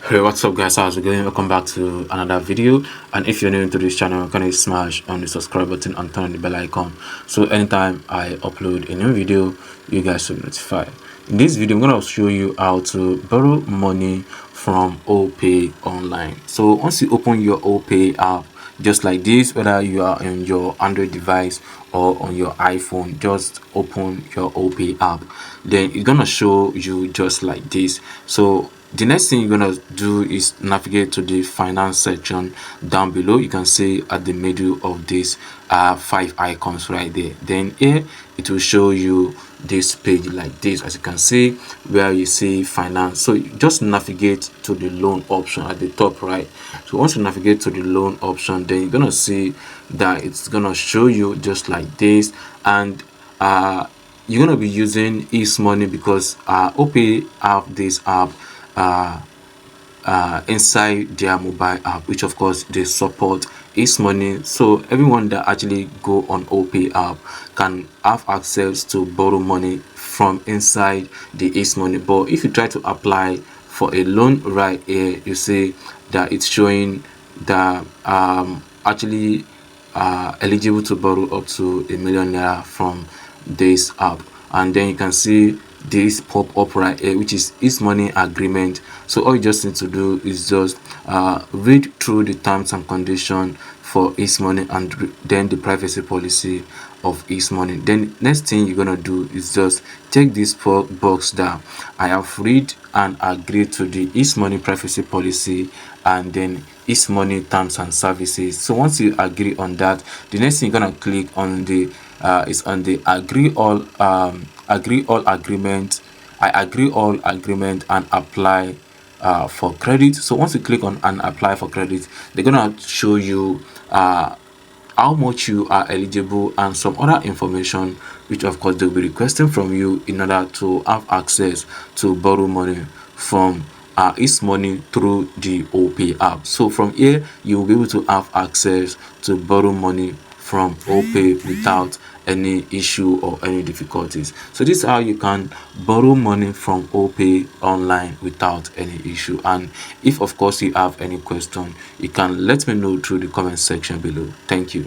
Hey, what's up guys, how's it going? Welcome back to another video. And if you're new to this channel, can you smash on the subscribe button and turn on the bell icon so anytime I upload a new video you guys will be notified. In this video I'm going to show you how to borrow money from opay online. So once you open your opay app just like this, whether you are on your Android device or on your iPhone, just open your opay app, then it's gonna show you just like this. So the next thing you're gonna do is navigate to the finance section down below. You can see at the middle of this 5 icons right there. Then here it will show you this page like this, as you can see, where you see finance. So you just navigate to the loan option at the top right. So once you navigate to the loan option, then you're gonna see that it's gonna show you just like this. And you're gonna be using eMoney because opay have this app inside their mobile app, which of course they support eMoney. So everyone that actually go on opay app can have access to borrow money from inside the eMoney. But if you try to apply for a loan right here, you see that it's showing that actually eligible to borrow up to £1 million from this app. And then you can see this pop up right here, which is eMoney agreement. So all you just need to do is just read through the terms and conditions for eMoney and then the privacy policy of eMoney. Then next thing you're gonna do is just check this box that I have read and agreed to the eMoney privacy policy and then eMoney terms and services. So once you agree on that, the next thing you're gonna click on the is on the agree all agreement. I agree all agreement and apply for credit. So once you click on and apply for credit, they're gonna show you how much you are eligible and some other information, which of course they'll be requesting from you in order to have access to borrow money from eMoney through the opay app. So from here you will be able to have access to borrow money from opay without any issue or any difficulties. So this is how you can borrow money from opay online without any issue. And if of course you have any question, you can let me know through the comment section below. Thank you.